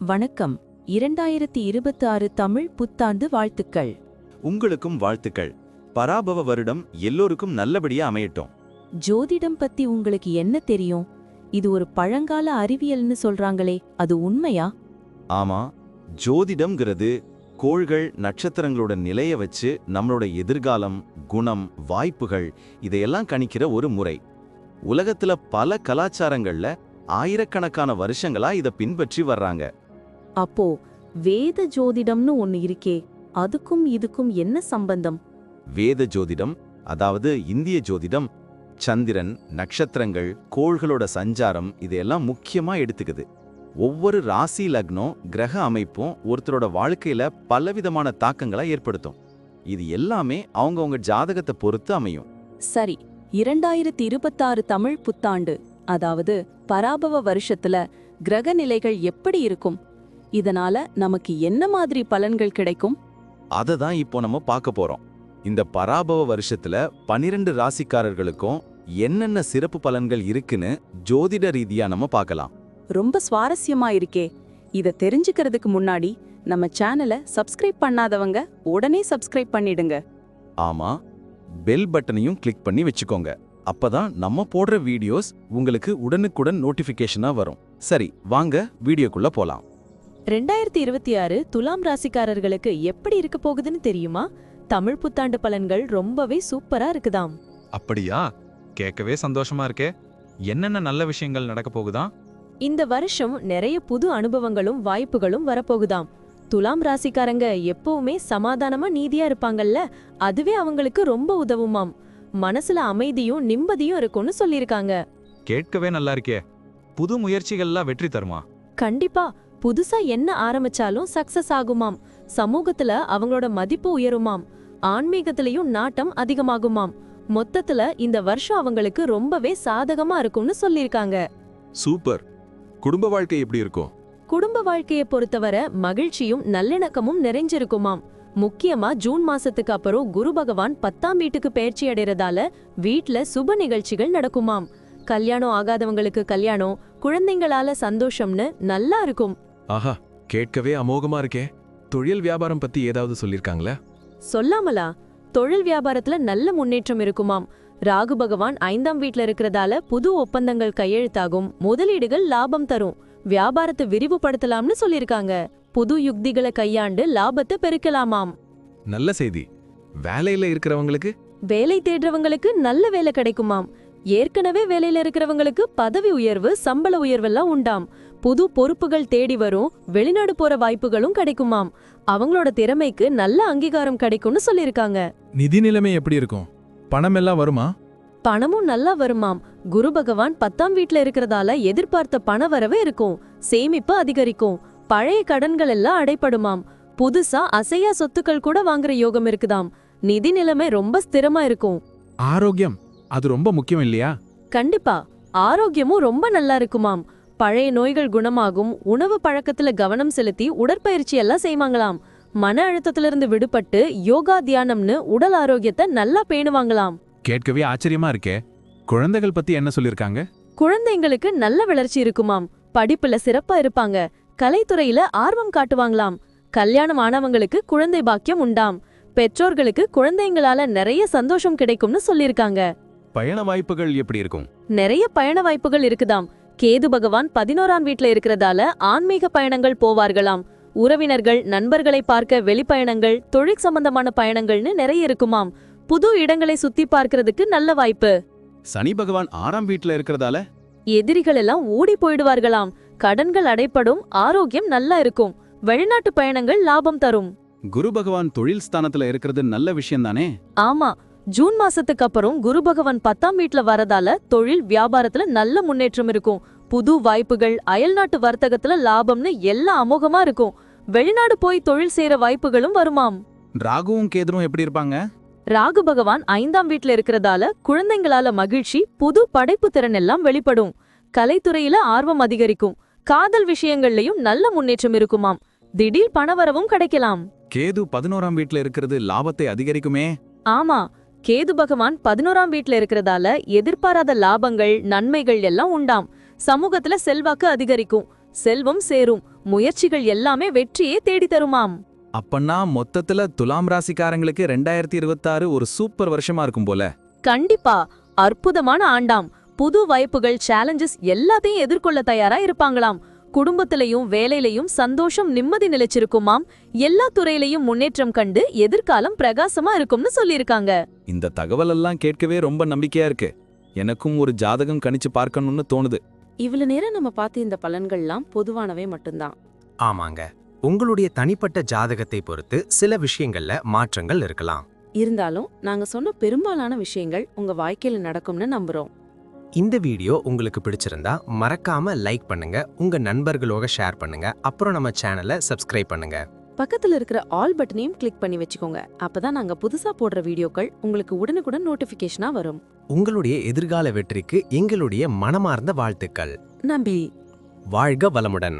வணக்கம். 2026 தமிழ் புத்தாண்டு வாழ்த்துக்கள். உங்களுக்கும் வாழ்த்துக்கள். பராபவ வருடம் எல்லோருக்கும் நல்லபடியா அமையட்டும். ஜோதிடம் பத்தி உங்களுக்கு என்ன தெரியும்? இது ஒரு பழங்கால அறிவியல்னு சொல்றாங்களே, அது உண்மையா? ஆமா, ஜோதிடம்ங்கிறது கோள்கள் நட்சத்திரங்களோட நிலைய வச்சு நம்மளோட எதிர்காலம், குணம், வாய்ப்புகள் இதையெல்லாம் கணிக்கிற ஒரு முறை. உலகத்துல பல கலாச்சாரங்கள்ல ஆயிரக்கணக்கான வருஷங்களா இதை பின்பற்றி வர்றாங்க. அப்போ வேத ஜோதிடம்னு ஒன்னு இருக்கே, அதுக்கும் இதுக்கும் என்ன சம்பந்தம்? வேத ஜோதிடம், அதாவது இந்திய ஜோதிடம், சந்திரன், நட்சத்திரங்கள், கோள்களோட சஞ்சாரம் இதையெல்லாம் முக்கியமா எடுத்துக்குது. ஒவ்வொரு ராசி லக்னம், கிரக அமைப்பும் ஒருத்தரோட வாழ்க்கையில பலவிதமான தாக்கங்களை ஏற்படுத்தும். இது எல்லாமே அவங்கவங்க ஜாதகத்தை பொறுத்து அமையும். சரி, 2026 தமிழ் புத்தாண்டு, அதாவது பராபவ வருஷத்துல கிரக நிலைகள் எப்படி இருக்கும்? இதனால நமக்கு என்ன மாதிரி பலன்கள் கிடைக்கும்? அதை தான் இப்போ நம்ம பார்க்க போறோம். இந்த பராபவ வருஷத்துல 12 ராசிக்காரர்களுக்கும் என்னென்ன சிறப்பு பலன்கள் இருக்குன்னு ஜோதிட ரீதியா நம்ம பார்க்கலாம். ரொம்ப சுவாரஸ்யமா இருக்கே. இத தெரிஞ்சுக்கிறதுக்கு முன்னாடி நம்ம சேனலை சப்ஸ்கிரைப் பண்ணாதவங்க உடனே சப்ஸ்கிரைப் பண்ணிடுங்க. ஆமா, பெல் பட்டனையும் கிளிக் பண்ணி வச்சுக்கோங்க. அப்பதான் நம்ம போடுற வீடியோஸ் உங்களுக்கு உடனுக்குடன் நோட்டிபிகேஷனா வரும். சரி, வாங்க வீடியோக்குள்ள போலாம். 2026 துலாம் ராசிக்காரர்களுக்கு எப்படி இருக்க போகுதுன்னு தெரியுமா? தமிழ் புத்தாண்டு பலன்கள் ரொம்பவே சூப்பரா இருக்குதாம். அப்படியா? கேட்கவே சந்தோஷமா இருக்கே. என்னென்ன நல்ல விஷயங்கள் நடக்க போகுதா? இந்த வருஷம் நிறைய புது அனுபவங்களும் வாய்ப்புகளும் வரப்போகுதாம். துலாம் ராசிக்காரங்க எப்பவுமே சமாதானமா நீதியா இருப்பாங்கல்ல, அதுவே அவங்களுக்கு ரொம்ப உதவுமாம். மனசுல அமைதியும் நிம்மதியும் இருக்கும்னு சொல்லிருக்காங்க. கேட்கவே நல்லா இருக்கே. புது முயற்சிகள்லாம் வெற்றி தருமா? கண்டிப்பா. புதுசா என்ன ஆரம்பிச்சாலும் சக்சஸ் ஆகுமாம். சமூகத்துல அவங்களோட மதிப்பு உயருமாம். ஆன்மீகத்திலையும் நாட்டம் அதிகமாகுமாம். மொத்தத்துல இந்த வருஷம் அவங்களுக்கு ரொம்பவே சாதகமா இருக்கும்னு சொல்லிருக்காங்க. சூப்பர். குடும்ப வாழ்க்கை எப்படி இருக்கும்? குடும்ப வாழ்க்கையை பொறுத்தவரை மகிழ்ச்சியும் நல்லிணக்கமும் நிறைஞ்சிருக்குமாம். முக்கியமா ஜூன் மாசத்துக்கு அப்புறம் குரு பகவான் 10ஆம் வீட்டுக்கு பெயர்ச்சி அடைறதால வீட்ல சுப நிகழ்ச்சிகள் நடக்குமாம். கல்யாணம் ஆகாதவங்களுக்கு கல்யாணம், குழந்தைங்களால சந்தோஷம்னு நல்லா இருக்கும். ஆஹா, கேட்கவே அமோகமா இருக்கே. தொழில் வியாபாரம் பத்தி ஏதாவது சொல்லிருக்காங்களா? சொல்லாமலா? தொழில் வியாபாரத்துல நல்ல முன்னேற்றம் இருக்குமாம். ராகு பகவான் 5ஆம் வீட்ல இருக்கிறதால புது ஒப்பந்தங்கள் கையெழுத்தாகும், முதலீடுகள் லாபம் தரும், வியாபாரத்தை விரிவுபடுத்தலாம்னு சொல்லிருக்காங்க. புது யுக்திகளை கையாண்டு லாபத்தை பெருக்கலாமாம். நல்ல செய்தி. வேலையில இருக்கிறவங்களுக்கு? வேலை தேடுறவங்களுக்கு நல்ல வேலை கிடைக்குமாம். ஏற்கனவே வேலையில இருக்கிறவங்களுக்கு பதவி உயர்வு, சம்பள உயர்வெல்லாம் உண்டாம். புது பொறுப்புகள் தேடி வரும், வெளிநாடு போற வாய்ப்புகளும் கிடைக்குமாம். அவங்களோட திறமைக்கு நல்ல அங்கீகாரம் கிடைக்கும்னு சொல்லிருக்காங்க. நிதி நிலைமை எப்படி இருக்கும்? பணம் எல்லாம் வருமா? பணமும் நல்லா வருமாம். குரு பகவான் 10ஆம் வீட்ல இருக்கிறதால எதிர்பார்த்த பண வரவு இருக்கும். சேமிப்பு அதிகரிக்கும். பழைய கடன்கள் எல்லாம் அடைப்படுமாம். புதுசா அசையா சொத்துக்கள் கூட வாங்குற யோகம் இருக்குதாம். நிதி நிலைமை ரொம்ப ஸ்திரமா இருக்கும். ஆரோக்கியம், அது ரொம்ப முக்கியம் இல்லையா? கண்டிப்பா. ஆரோக்கியமும் ரொம்ப நல்லா இருக்குமாம். பழைய நோய்கள் குணமாகும். உணவு பழக்கத்துல கவனம் செலுத்தி உடற்பயிற்சி எல்லாம் செய்வாங்களாம். மன அழுத்தத்திலிருந்து விடுபட்டு யோகா, தியானம்னு உடல் ஆரோக்கியத்தை நல்லா பேணுவாங்களாம். கேட்கவே ஆச்சரியமா இருக்கே. குழந்தைகள் பத்தி என்ன சொல்லிருக்காங்க? குழந்தைங்களுக்கு நல்ல வளர்ச்சி இருக்குமாம். படிப்புல சிறப்பா இருப்பாங்க. கலைத்துறையில ஆர்வம் காட்டுவாங்களாம். கல்யாணம் ஆனவங்களுக்கு குழந்தை பாக்கியம் உண்டாம். பெற்றோர்களுக்கு குழந்தைங்களால நிறைய சந்தோஷம் கிடைக்கும்னு சொல்லிருக்காங்க. பயண வாய்ப்புகள் எப்படி இருக்கும்? நிறைய பயண வாய்ப்புகள் இருக்குதாம். கேது பகவான் 11ஆம் வீட்ல இருக்கிறதால ஆன்மீக பயணங்கள் போவார்களாம். உறவினர்கள், நண்பர்களை பார்க்க வெளிப்பயணங்கள், தொழில் சம்பந்தமான பயணங்கள்னு நிறைய இருக்குமாம். புது இடங்களை சுத்தி பார்க்கறதுக்கு நல்ல வாய்ப்பு. சனி பகவான் 6ஆம் வீட்ல இருக்கிறதால எதிரிகள் எல்லாம் ஓடி போயிடுவார்களாம். கடன்கள் அடைப்படும். ஆரோக்கியம் நல்லா இருக்கும். வெளிநாட்டு பயணங்கள் லாபம் தரும். குரு பகவான் தொழில் ஸ்தானத்துல இருக்கிறது நல்ல விஷயம் தானே? ஆமா, ஜூன் மாசத்துக்கு அப்புறம் குரு பகவான் 10ஆம் வீட்ல வரதால தொழில் வியாபாரத்துல நல்ல முன்னேற்றம் இருக்கும். புது வாய்ப்புகள், அயல்நாட்டு வர்த்தகத்துல லாபம்னு எல்லாம் அமோகமா இருக்கும். வெளிநாடு போய் தொழில் செய்யற வாய்ப்புகளும் வருமாம். ராகுவும் கேதுவும் எப்படி இருப்பாங்க? ராகு பகவான் 5ஆம் வீட்ல இருக்கிறதால குழந்தைங்களால மகிழ்ச்சி, புது படைப்பு திறன் எல்லாம் வெளிப்படும். கலைத்துறையில ஆர்வம் அதிகரிக்கும். காதல் விஷயங்கள்லயும் நல்ல முன்னேற்றம் இருக்குமாம். திடீர் பணவரவும் கிடைக்கலாம். கேது 11ஆம் வீட்ல இருக்கிறது லாபத்தை அதிகரிக்குமே? ஆமா, கேது பகவான் 11ஆம் வீட்ல இருக்கிறதால எதிர்பாராத லாபங்கள், நன்மைகள் எல்லாம் உண்டாம். சமூகத்துல செல்வாக்கு அதிகரிக்கும். செல்வம் சேரும், முயற்சிகள் எல்லாமே வெற்றியே தேடி தருமாம். அப்பன்னா மொத்தத்துல துலாம் ராசிக்காரங்களுக்கு 2026 ஒரு சூப்பர் வருஷமா இருக்கும் போல. கண்டிப்பா அற்புதமான ஆண்டாம். புது வாய்ப்புகள், சேலஞ்சஸ் எல்லாத்தையும் எதிர்கொள்ள தயாரா இருப்பாங்களாம். குடும்பத்திலையும் வேலையிலையும் சந்தோஷம், நிம்மதி நிலைச்சிருக்குமாம். எல்லா துறையிலையும் முன்னேற்றம் கண்டு எதிர்காலம் பிரகாசமா இருக்கும்னு சொல்லியிருக்காங்க. இந்த தகவல் எல்லாம் கேட்கவே ரொம்ப நம்பிக்கையா இருக்கு. எனக்கும் ஒரு ஜாதகம் கணிச்சு பார்க்கணும்னு தோணுது. இவ்வளவு நேரம் நம்ம பார்த்த இந்த பலன்கள்லாம் பொதுவானவே மட்டும்தான். ஆமாங்க, உங்களுடைய தனிப்பட்ட ஜாதகத்தை பொறுத்து சில விஷயங்கள்ல மாற்றங்கள் இருக்கலாம். இருந்தாலும் நாங்க சொன்ன பெரும்பாலான விஷயங்கள் உங்க வாழ்க்கையில நடக்கும்னு நம்புறோம். இந்த வீடியோ உங்களுக்கு பிடிச்சிருந்தா மறக்காம லைக் பண்ணுங்க, உங்க நண்பர்களோட ஷேர் பண்ணுங்க, அப்புறம் நம்ம சேனலை சப்ஸ்கிரைப் பண்ணுங்க. பக்கத்துல இருக்கிற ஆல் பட்டனையும் கிளிக் பண்ணி வச்சுக்கோங்க. அப்பதான் நாங்க புதுசா போடுற வீடியோக்கள் உங்களுக்கு உடனுக்குடன் நோட்டிபிகேஷனா வரும். உங்களுடைய எதிர்கால வெற்றிக்கு எங்களுடைய மனமார்ந்த வாழ்த்துக்கள். நம்பி வாழ்க வளமுடன்.